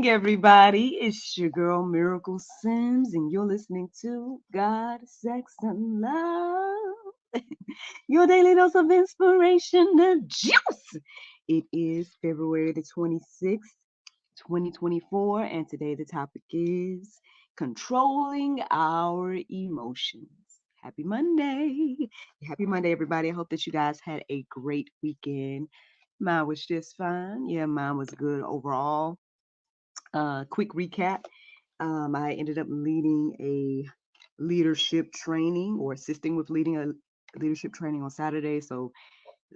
everybody. It's your girl Miracle Sims, and you're listening to God, Sex, and Love. Your daily dose of inspiration, the juice. It is February the 26th, 2024, and today the topic is controlling our emotions. Happy Monday. Happy Monday, everybody. I hope that you guys had a great weekend. Mine was just fine. Yeah, mine was good overall. Quick recap. I ended up leading a leadership training or assisting with leading a leadership training on Saturday. So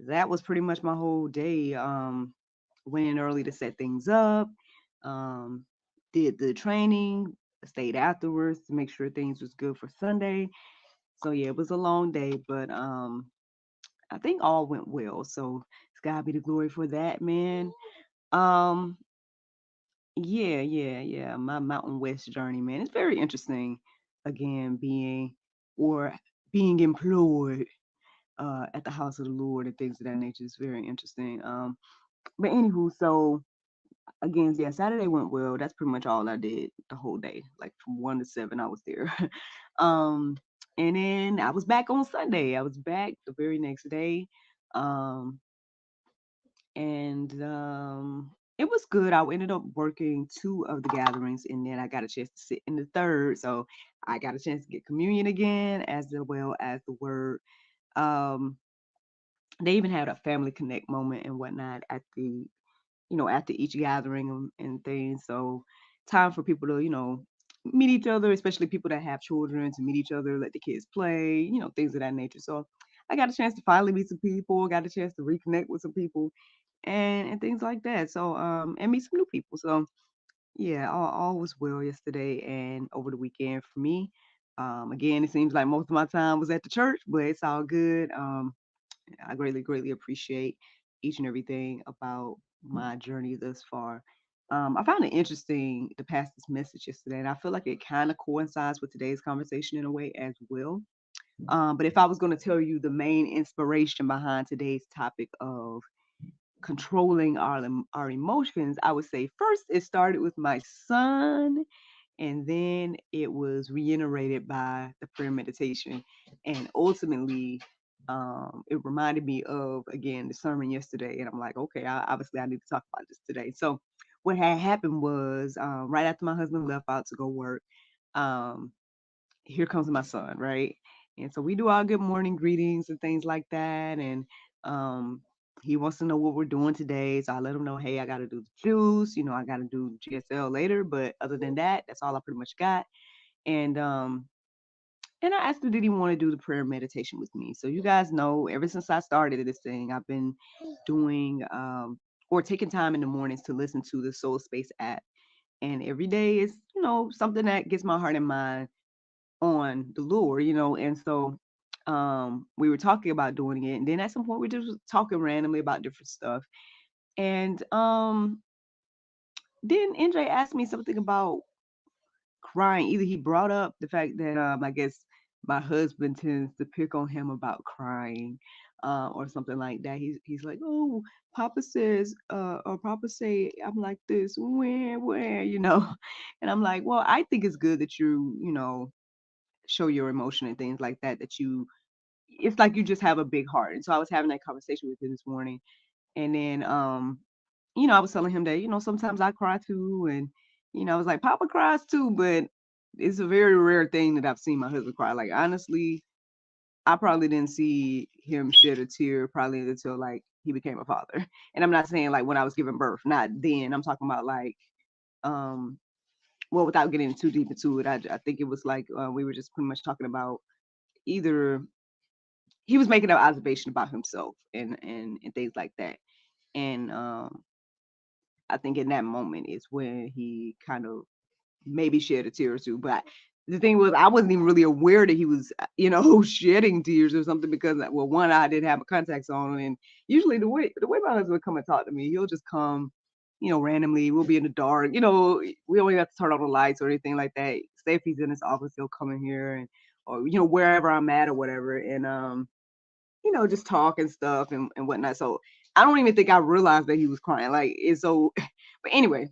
that was pretty much my whole day. Went in early to set things up, um, did the training, stayed afterwards to make sure things was good for Sunday. So yeah, it was a long day, but I think all went well. So it's gotta be the glory for that, man. Um, yeah. My Mountain West journey, man. It's very interesting. Again, being employed at the house of the Lord and things of that nature is very interesting. But anywho, so again, yeah, Saturday went well. That's pretty much all I did the whole day. Like from 1 to 7, I was there. um, and then I was back on Sunday. I was back the very next day. Um, and it was good. I ended up working two of the gatherings, and then I got a chance to sit in the third. So I got a chance to get communion again, as well as the word. Um, they even had a family connect moment and whatnot at after each gathering and things. So time for people to meet each other, especially people that have children, to meet each other, let the kids play, things of that nature. So I got a chance to finally meet some people, got a chance to reconnect with some people and things like that. So and meet some new people. So yeah, all was well yesterday and over the weekend for me. Again, it seems like most of my time was at the church, but it's all good. I greatly appreciate each and everything about my journey thus far. I found it interesting to pass this message yesterday, and I feel like it kind of coincides with today's conversation in a way as well. But if I was going to tell you the main inspiration behind today's topic of controlling our emotions, I would say first it started with my son, and then it was reiterated by the prayer meditation, and ultimately, it reminded me of again the sermon yesterday, and I'm like, okay, obviously I need to talk about this today. So what had happened was right after my husband left out to go work, um, here comes my son, right? And so we do our good morning greetings and things like that. And um, he wants to know what we're doing today. So I let him know, hey, I got to do the juice. I got to do GSL later. But other than that, that's all I pretty much got. And um, and I asked him, did he want to do the prayer meditation with me? So you guys know, ever since I started this thing, I've been doing or taking time in the mornings to listen to the Soul Space app. And every day is, something that gets my heart and mind on the lure, and so we were talking about doing it, and then at some point we just talking randomly about different stuff. And then NJ asked me something about crying. Either he brought up the fact that I guess my husband tends to pick on him about crying, or something like that. He's like, oh, Papa says, or Papa say I'm like this, where. And I'm like, well, I think it's good that you show your emotion and things like that, that you it's like you just have a big heart. And so I was having that conversation with him this morning. And then I was telling him that, sometimes I cry too. And, I was like, Papa cries too, but it's a very rare thing that I've seen my husband cry. Like honestly, I probably didn't see him shed a tear probably until like he became a father. And I'm not saying like when I was giving birth, not then. I'm talking about like um well, without getting too deep into it, I think it was like we were just pretty much talking about either he was making an observation about himself and things like that. And I think in that moment is when he kind of maybe shed a tear or two. But the thing was, I wasn't even really aware that he was, shedding tears or something because, well, one, I didn't have a contacts on, and usually the way my husband would come and talk to me, he'll just come, randomly. We'll be in the dark, we don't even have to turn on the lights or anything like that. Say if he's in his office, he'll come in here and or wherever I'm at or whatever, and just talk and stuff and whatnot. So I don't even think I realized that he was crying. Like it's so but anyway,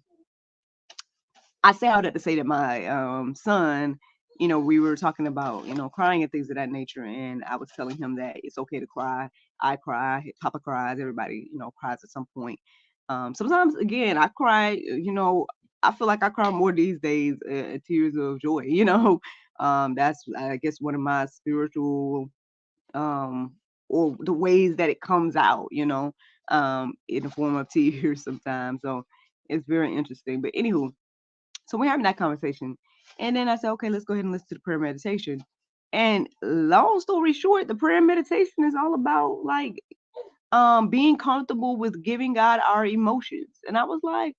I say all that to say that my son, we were talking about, crying and things of that nature, and I was telling him that it's okay to cry. I cry, Papa cries, everybody, cries at some point. Sometimes, again, I cry. I feel like I cry more these days, tears of joy. That's, I guess, one of my spiritual, um, or the ways that it comes out, in the form of tears sometimes. So it's very interesting. But anywho, so we're having that conversation. And then I said, okay, let's go ahead and listen to the prayer meditation. And long story short, the prayer meditation is all about like being comfortable with giving God our emotions. And I was like,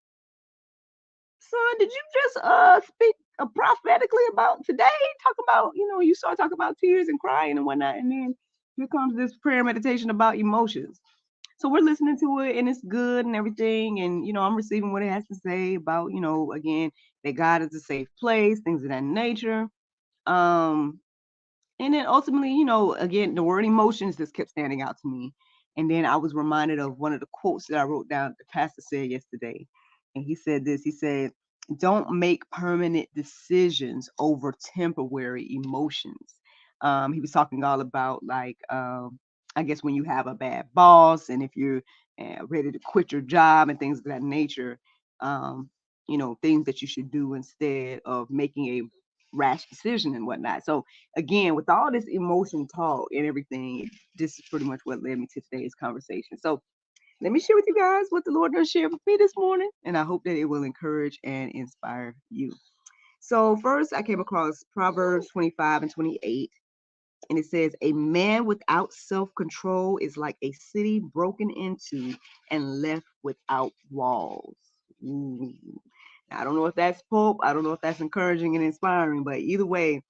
son, did you just speak prophetically about today? Talk about, you start talking about tears and crying and whatnot, and then here comes this prayer meditation about emotions. So we're listening to it and it's good and everything. And, I'm receiving what it has to say about, again, that God is a safe place, things of that nature. Um, and then ultimately, again, the word emotions just kept standing out to me. And then I was reminded of one of the quotes that I wrote down, the pastor said yesterday. And he said this, he said, don't make permanent decisions over temporary emotions. He was talking all about like, I guess when you have a bad boss and if you're ready to quit your job and things of that nature, um, things that you should do instead of making a rash decision and whatnot. So again, with all this emotion talk and everything, this is pretty much what led me to today's conversation. So let me share with you guys what the Lord does share with me this morning, and I hope that it will encourage and inspire you. So first, I came across Proverbs 25 and 28, and it says, "A man without self-control is like a city broken into and left without walls." Ooh. Now, I don't know if that's hope. I don't know if that's encouraging and inspiring, but either way,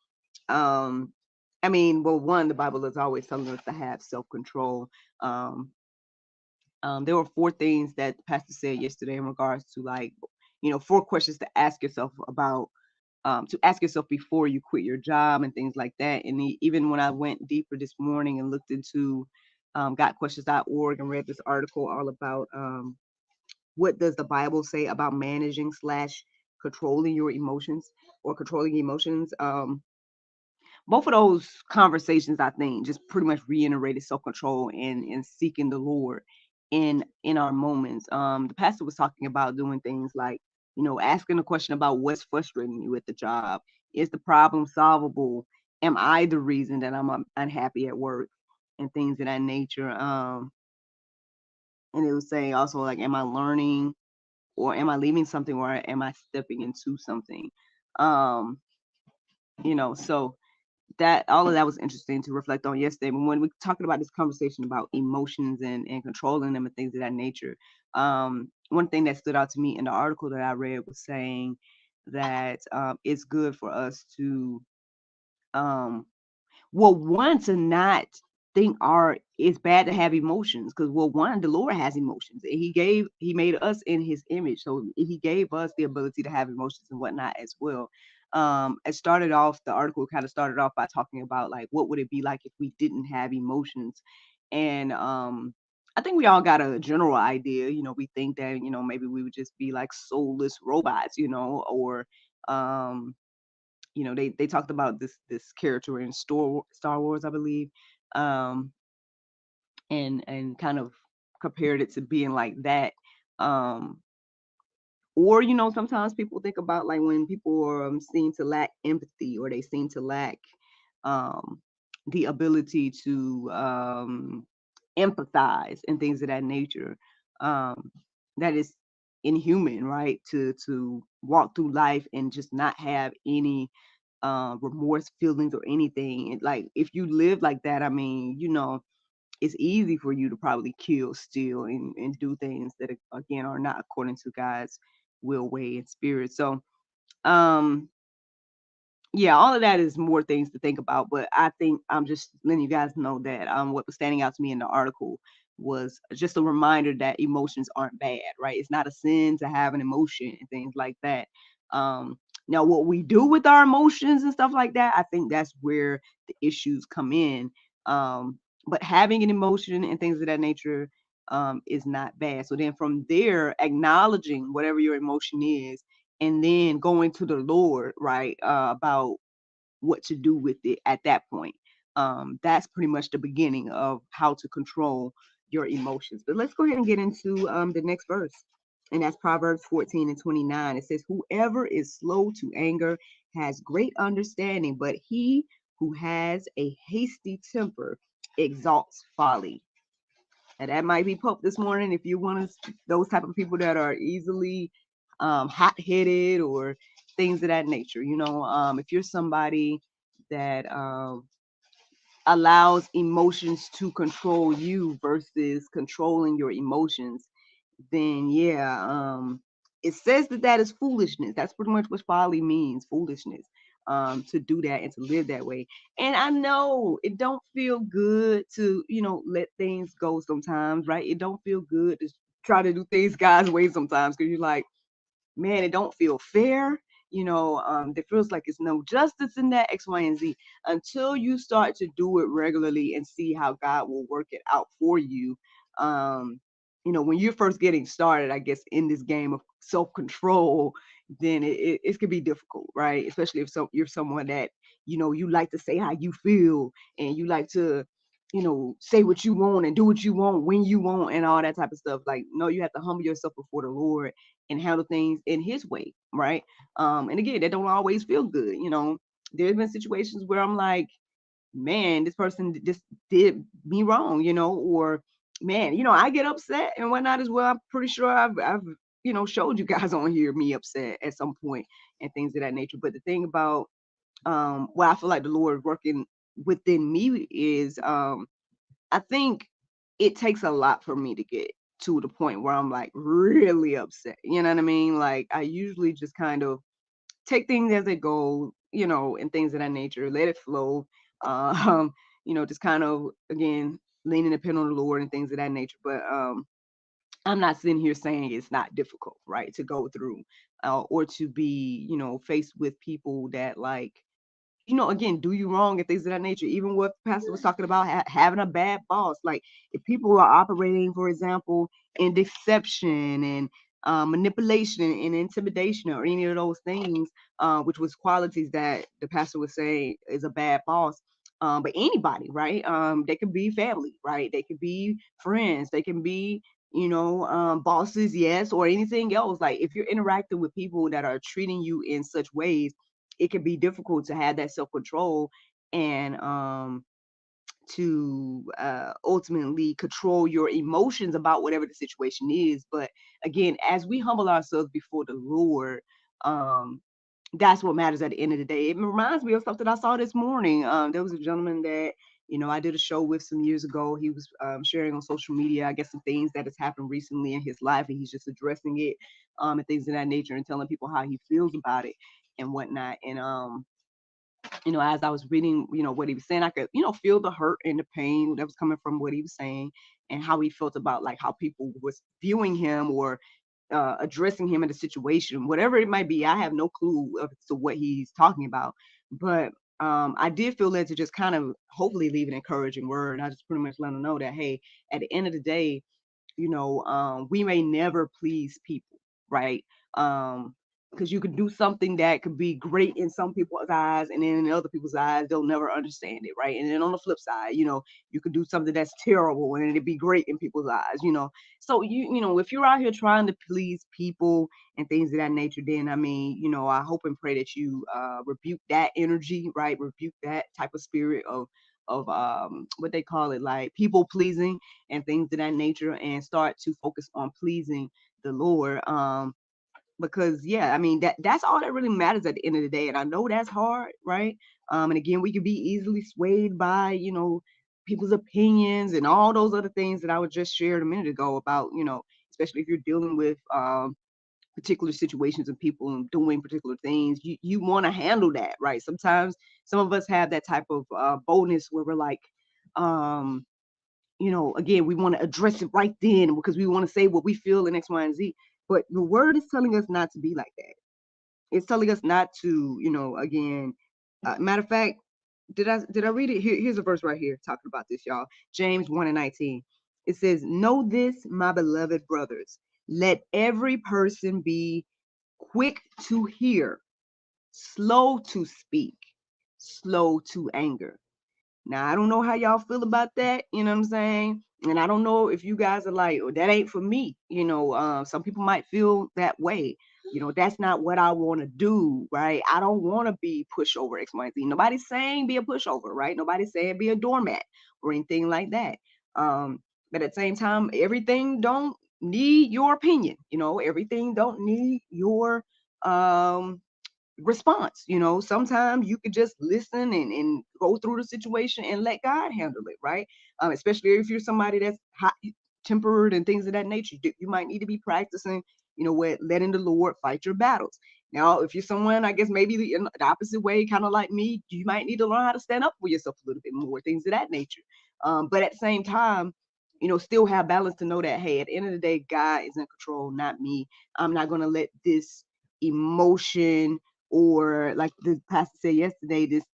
um, I mean, well, one, the Bible is always telling us to have self-control. Um, there were four things that the pastor said yesterday in regards to like, four questions to ask yourself about, to ask yourself before you quit your job and things like that. And even when I went deeper this morning and looked into gotquestions.org and read this article all about what does the Bible say about managing slash controlling your emotions or controlling emotions. Both of those conversations, I think, just pretty much reiterated self-control and seeking the Lord in our moments. The pastor was talking about doing things like, asking a question about what's frustrating you at the job. Is the problem solvable? Am I the reason that I'm unhappy at work? And things of that nature. And it was saying also like, am I learning or am I leaving something or am I stepping into something? Um, so that all of that was interesting to reflect on yesterday. But when we're talking about this conversation about emotions and controlling them and things of that nature, one thing that stood out to me in the article that I read was saying that it's good for us to um, well, one, to not think our it's bad to have emotions because well, one, the Lord has emotions. And he made us in his image. So he gave us the ability to have emotions and whatnot as well. It started off, the article kind of started off by talking about like what would it be like if we didn't have emotions. And I think we all got a general idea, we think that, maybe we would just be like soulless robots, or um they talked about this character in Star Wars, I believe, um, and kind of compared it to being like that. Um, or sometimes people think about like when people seem to lack empathy or they seem to lack um, the ability to empathize and things of that nature. Um, that is inhuman, right? To walk through life and just not have any remorse feelings or anything. And like if you live like that, I mean, it's easy for you to probably kill, steal, and do things that again are not according to God's will, way, and spirit. So um yeah, all of that is more things to think about, but I think I'm just letting you guys know that what was standing out to me in the article was just a reminder that emotions aren't bad, right? It's not a sin to have an emotion and things like that. Um, Now, what we do with our emotions and stuff like that, I think that's where the issues come in. But having an emotion and things of that nature is not bad. So then from there, acknowledging whatever your emotion is and then going to the Lord, right, about what to do with it at that point. That's pretty much the beginning of how to control your emotions. But let's go ahead and get into the next verse. And that's Proverbs 14 and 29. It says, whoever is slow to anger has great understanding, but he who has a hasty temper exalts folly. And that might be Pope this morning if you're one of those type of people that are easily hot-headed or things of that nature. If you're somebody that allows emotions to control you versus controlling your emotions, then yeah, it says that is foolishness. That's pretty much what folly means, foolishness. To do that and to live that way. And I know it don't feel good to, let things go sometimes, right? It don't feel good to try to do things God's way sometimes because you're like, man, it don't feel fair. It feels like it's no justice in that X, Y, and Z until you start to do it regularly and see how God will work it out for you. Um, when you're first getting started, I guess, in this game of self-control, then it can be difficult, right? Especially if you're someone that, you like to say how you feel and you like to, say what you want and do what you want when you want and all that type of stuff. Like, no, you have to humble yourself before the Lord and handle things in his way, right? And again, that don't always feel good. There's been situations where I'm like, man, this person just did me wrong, or man, I get upset and whatnot as well. I'm pretty sure I've showed you guys on here me upset at some point and things of that nature. But the thing about what I feel like the Lord working within me is I think it takes a lot for me to get to the point where I'm like really upset. You know what I mean? Like I usually just kind of take things as they go, and things of that nature, let it flow. Um, just kind of again lean and depend on the Lord and things of that nature. But I'm not sitting here saying it's not difficult, right, to go through or to be, faced with people that like again, do you wrong and things of that nature. Even what Pastor was talking about, having a bad boss. Like if people are operating, for example, in deception and manipulation and intimidation or any of those things, which was qualities that the pastor was saying is a bad boss. But anybody, right? They can be family, right? They can be friends. They can be, bosses, yes, or anything else. Like if you're interacting with people that are treating you in such ways, it can be difficult to have that self-control and to ultimately control your emotions about whatever the situation is. But again, as we humble ourselves before the Lord, um, that's what matters at the end of the day. It reminds me of something I saw this morning. There was a gentleman that, I did a show with some years ago. He was sharing on social media, I guess, some things that has happened recently in his life, and he's just addressing it and things of that nature and telling people how he feels about it and whatnot. And as I was reading, what he was saying, I could, feel the hurt and the pain that was coming from what he was saying and how he felt about like how people was viewing him or addressing him in a situation, whatever it might be. I have no clue as to what he's talking about, but I did feel led to just kind of hopefully leave an encouraging word. And I just pretty much let him know that, hey, at the end of the day, we may never please people, right? Because you could do something that could be great in some people's eyes, and then in other people's eyes, they'll never understand it, right? And then on the flip side, you could do something that's terrible, and it'd be great in people's eyes. So if you're out here trying to please people and things of that nature, then I mean, I hope and pray that you rebuke that energy, right? Rebuke that type of spirit of what they call it, like people pleasing and things of that nature, and start to focus on pleasing the Lord. Because yeah, I mean that's all that really matters at the end of the day. And I know that's hard, right? And again, we can be easily swayed by, people's opinions and all those other things that I was just shared a minute ago about, especially if you're dealing with particular situations and people and doing particular things, you want to handle that, right? Sometimes some of us have that type of boldness where we're like, um, again, we want to address it right then because we want to say what we feel in X, Y, and Z. But the word is telling us not to be like that. It's telling us not to, again, matter of fact, did I read it? Here's a verse right here talking about this, y'all. James 1 and 19. It says, know this, my beloved brothers, let every person be quick to hear, slow to speak, slow to anger. Now, I don't know how y'all feel about that, you know what I'm saying? And I don't know if you guys are like, oh, that ain't for me. Some people might feel that way. That's not what I want to do, right? I don't want to be pushover, X, Y, Z. Nobody's saying be a pushover, right? Nobody's saying be a doormat or anything like that. But at the same time, everything don't need your opinion. Everything don't need your um response. Sometimes you could just listen and go through the situation and let God handle it, right? Especially if you're somebody that's hot tempered and things of that nature. You might need to be practicing, what letting the Lord fight your battles. Now, if you're someone, I guess maybe the opposite way, kind of like me, you might need to learn how to stand up for yourself a little bit more, things of that nature. But at the same time, still have balance to know that, hey, at the end of the day, God is in control, not me. I'm not going to let this emotion, or like the pastor said yesterday, this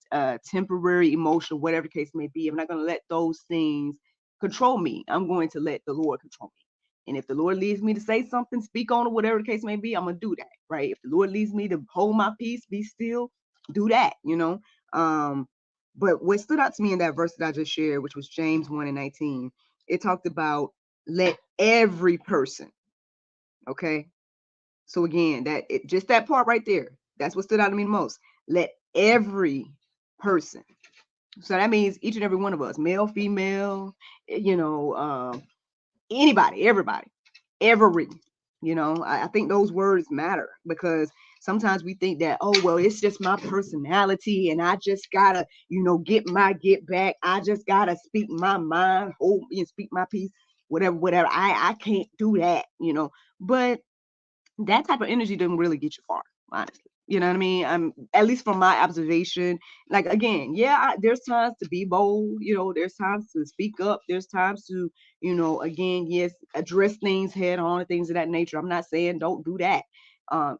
temporary emotion, whatever the case may be, I'm not going to let those things control me. I'm going to let the Lord control me. And if the Lord leads me to say something, speak on it, whatever the case may be, I'm going to do that, right? If the Lord leads me to hold my peace, be still, do that. Um, but what stood out to me in that verse that I just shared, which was James 1:19, it talked about let every person, okay? So again, just that part right there, that's what stood out to me the most. Let every person. So that means each and every one of us, male, female, anybody, everybody, every. I think those words matter, because sometimes we think that, oh, well, it's just my personality and I just gotta, get back. I just gotta speak my mind, hold and speak my peace, whatever. I can't do that. But that type of energy doesn't really get you far, honestly. You know what I mean? At least from my observation. Like, again, yeah, there's times to be bold. There's times to speak up. There's times to, again, yes, address things head on and things of that nature. I'm not saying don't do that.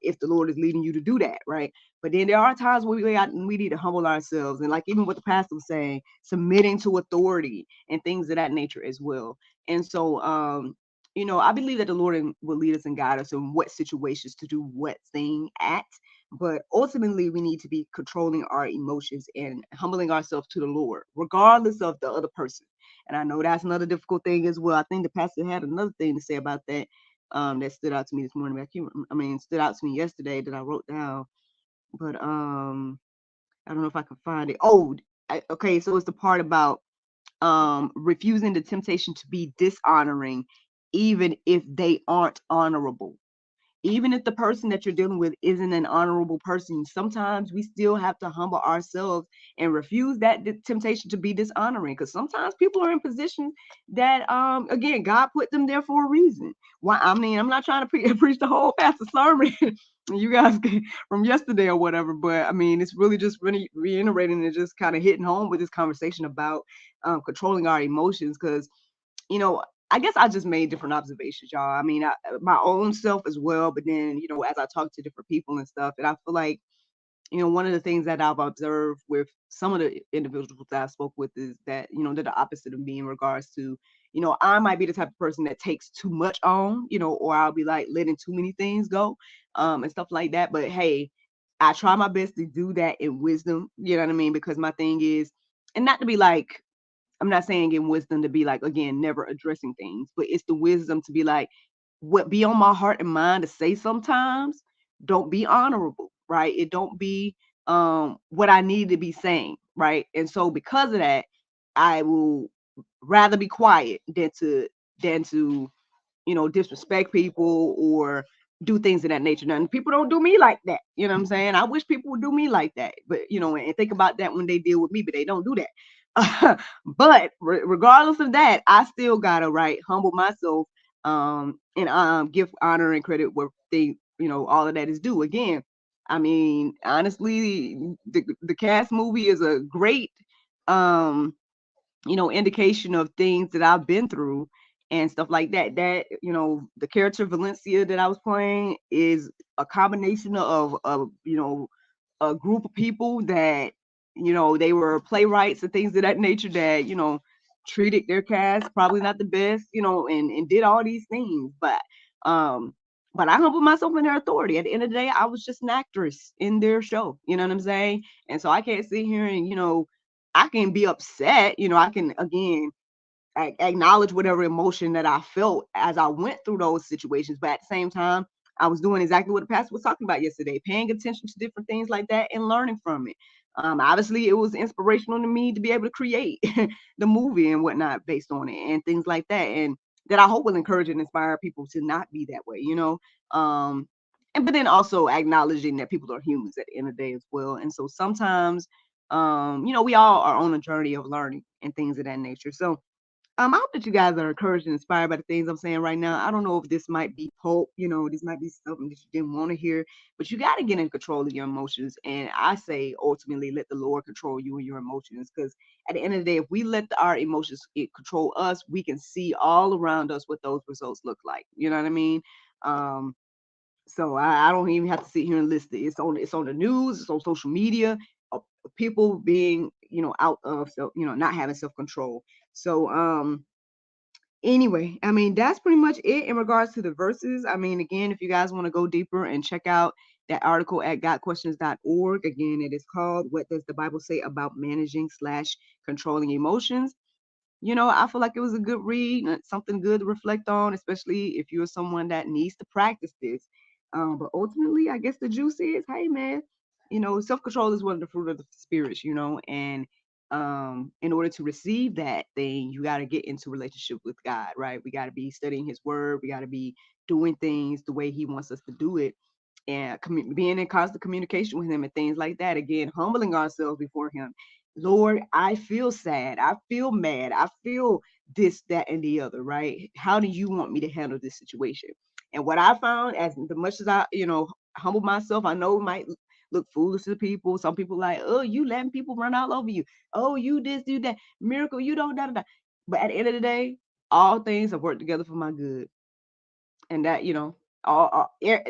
If the Lord is leading you to do that, right? But then there are times where we need to humble ourselves, and like even what the pastor was saying, submitting to authority and things of that nature as well. And so, I believe that the Lord will lead us and guide us in what situations to do what thing at. But ultimately, we need to be controlling our emotions and humbling ourselves to the Lord, regardless of the other person. And I know that's another difficult thing as well. I think the pastor had another thing to say about that, that stood out to me this morning. Stood out to me yesterday that I wrote down. But I don't know if I can find it. Oh, okay. So it's the part about refusing the temptation to be dishonoring, even if they aren't honorable. Even if the person that you're dealing with isn't an honorable person, sometimes we still have to humble ourselves and refuse that temptation to be dishonoring. Because sometimes people are in positions that, again, God put them there for a reason. Why? I mean, I'm not trying to preach the whole pastor sermon, you guys from yesterday or whatever, but I mean, it's really just really reiterating and just kind of hitting home with this conversation about controlling our emotions. Because I guess I just made different observations, y'all. I mean, my own self as well, but then, as I talk to different people and stuff, and I feel like, one of the things that I've observed with some of the individuals that I spoke with is that, they're the opposite of me in regards to, I might be the type of person that takes too much on, or I'll be like letting too many things go, and stuff like that. But hey, I try my best to do that in wisdom, you know what I mean? Because my thing is, and not to be like, I'm not saying in wisdom to be like, again, never addressing things, but it's the wisdom to be like, what be on my heart and mind to say sometimes, don't be honorable, right? It don't be what I need to be saying, right? And so because of that, I will rather be quiet than to disrespect people or do things of that nature. Now, people don't do me like that. You know what I'm saying? I wish people would do me like that. But, and think about that when they deal with me, but they don't do that. But regardless of that, I still gotta, right, humble myself, and give honor and credit where all of that is due. Again, I mean, honestly, the Cast movie is a great indication of things that I've been through and stuff like that. That, the character Valencia that I was playing is a combination of a group of people that, they were playwrights and things of that nature that, treated their cast probably not the best, and did all these things. But but I humble myself in their authority. At the end of the day, I was just an actress in their show. You know what I'm saying? And so I can't sit here and, I can be upset. I can, again, acknowledge whatever emotion that I felt as I went through those situations. But at the same time, I was doing exactly what the pastor was talking about yesterday, paying attention to different things like that and learning from it. Obviously, it was inspirational to me to be able to create the movie and whatnot based on it and things like that. And that I hope will encourage and inspire people to not be that way. And but then also acknowledging that people are humans at the end of the day as well. And so sometimes, we all are on a journey of learning and things of that nature. So I hope that you guys are encouraged and inspired by the things I'm saying right now. I don't know if this might be pulp, this might be something that you didn't want to hear, but you got to get in control of your emotions. And I say ultimately let the Lord control you and your emotions, because at the end of the day, if we let our emotions control us, we can see all around us what those results look like. You know what I mean? Um, so I don't even have to sit here and list it. It's on the news, it's on social media, uh, people being, out of self, not having self-control. So anyway, I mean, that's pretty much it in regards to the verses. I mean, again, if you guys want to go deeper and check out that article at gotquestions.org, again, it is called What Does the Bible Say About Managing/Controlling Emotions? I feel like it was a good read, something good to reflect on, especially if you're someone that needs to practice this. But ultimately, I guess the juice is, hey man, self-control is one of the fruit of the spirits, and in order to receive that thing, you got to get into relationship with God, right? We got to be studying His Word. We got to be doing things the way He wants us to do it, and being in constant communication with Him and things like that. Again, humbling ourselves before Him. Lord, I feel sad. I feel mad. I feel this, that, and the other, right? How do you want me to handle this situation? And what I found, as the much as I, humble myself, I know it might look foolish to people. Some people like, oh, you letting people run all over you. Oh, you this, you that. Miracle, you don't, da, da, da. But at the end of the day, all things have worked together for my good. And that,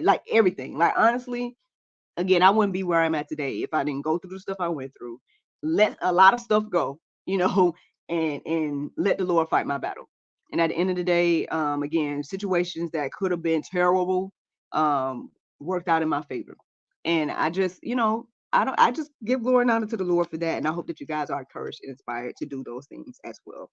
like everything. Like, honestly, again, I wouldn't be where I'm at today if I didn't go through the stuff I went through. Let a lot of stuff go, and let the Lord fight my battle. And at the end of the day, again, situations that could have been terrible, worked out in my favor. And I just, I just give glory and honor to the Lord for that. And I hope that you guys are encouraged and inspired to do those things as well.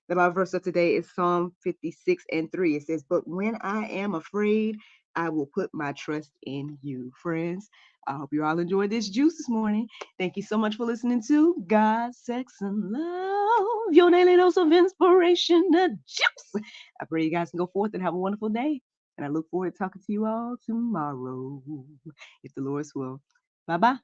The Bible verse of today is Psalm 56:3. It says, "But when I am afraid, I will put my trust in you." Friends, I hope you all enjoyed this juice this morning. Thank you so much for listening to God, Sex, and Love, your daily dose of inspiration, the juice. I pray you guys can go forth and have a wonderful day. And I look forward to talking to you all tomorrow, if the Lord's will. Bye bye.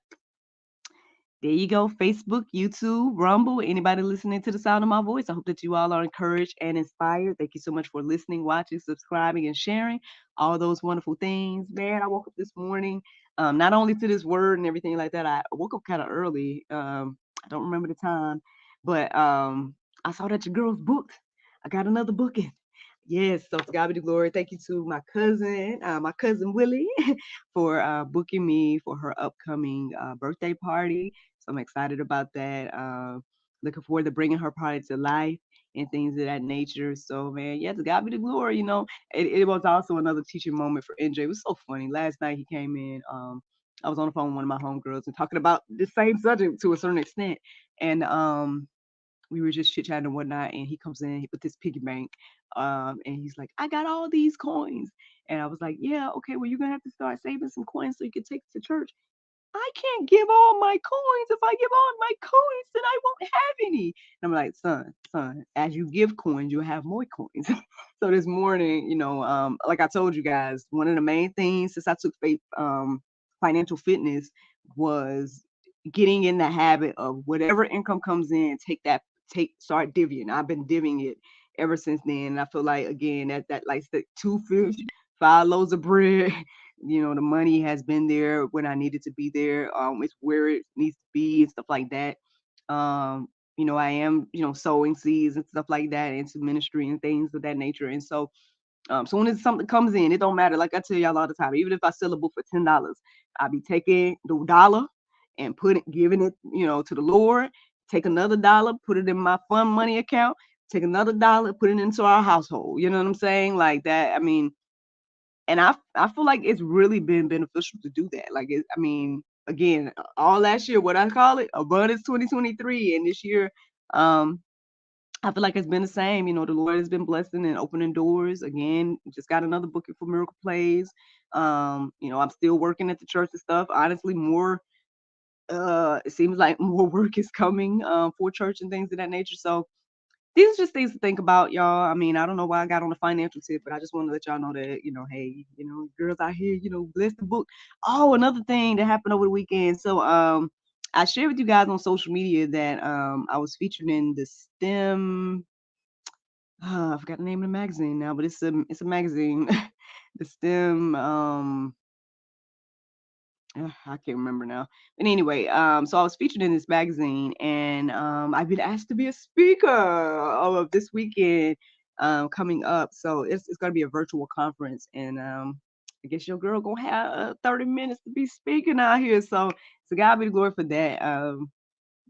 There you go. Facebook, YouTube, Rumble, anybody listening to the sound of my voice. I hope that you all are encouraged and inspired. Thank you so much for listening, watching, subscribing, and sharing all those wonderful things. Man, I woke up this morning, not only to this word and everything like that, I woke up kind of early. I don't remember the time, but I saw that your girl's booked. I got another booking. Yes, so to God be the glory. Thank you to my cousin Willie, for booking me for her upcoming birthday party. So I'm excited about that. Looking forward to bringing her party to life and things of that nature. So, man, yeah, to God be the glory. It was also another teaching moment for NJ. It was so funny. Last night he came in. I was on the phone with one of my homegirls and talking about the same subject to a certain extent. And we were just chit chatting and whatnot, and he comes in with this piggy bank, and he's like, "I got all these coins," and I was like, "Yeah, okay, well, you're gonna have to start saving some coins so you can take it to church." I can't give all my coins. If I give all my coins, then I won't have any. And I'm like, son, as you give coins, you'll have more coins. So this morning, like I told you guys, one of the main things since I took financial fitness was getting in the habit of whatever income comes in, start divvying. I've been divvying it ever since then. And I feel like, again, that like the 2 fish, 5 loaves of bread. The money has been there when I needed to be there. It's where it needs to be and stuff like that. I am, sowing seeds and stuff like that into ministry and things of that nature. And so, soon as something comes in, it don't matter. Like I tell y'all all the time, even if I sell a book for $10, I'll be taking the dollar and giving it, to the Lord. Take another dollar, put it in my fund money account. Take another dollar, put it into our household. You know what I'm saying? Like that. I mean, And I feel like it's really been beneficial to do that. Like, I mean, again, all last year, what I call it, abundance 2023, and this year, um, I feel like it's been the same. You know, the Lord has been blessing and opening doors. Again, just got another booking for Miracle Plays. You know, I'm still working at the church and stuff. Honestly, more it seems like more work is coming for church and things of that nature. So these are just things to think about, y'all. I mean, I don't know why I got on the financial tip, but I just want to let y'all know that, you know, hey, you know, girls out here, you know, bless the book. Oh, another thing that happened over the weekend. So I shared with you guys on social media that I was featured in the STEM I forgot the name of the magazine now, but it's a magazine. The STEM I can't remember now. But anyway, so I was featured in this magazine, and I've been asked to be a speaker of this weekend coming up. So it's gonna be a virtual conference, and I guess your girl gonna have 30 minutes to be speaking out here. So God be the glory for that.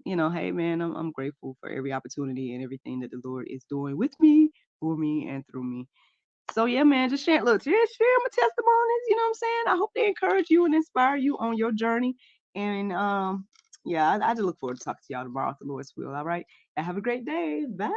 You know, hey man, I'm grateful for every opportunity and everything that the Lord is doing with me, for me, and through me. So yeah, man, just share, look, just share my testimonies. You know what I'm saying? I hope they encourage you and inspire you on your journey. And yeah, I just look forward to talking to y'all tomorrow if the Lord's will. All right. Have a great day. Bye.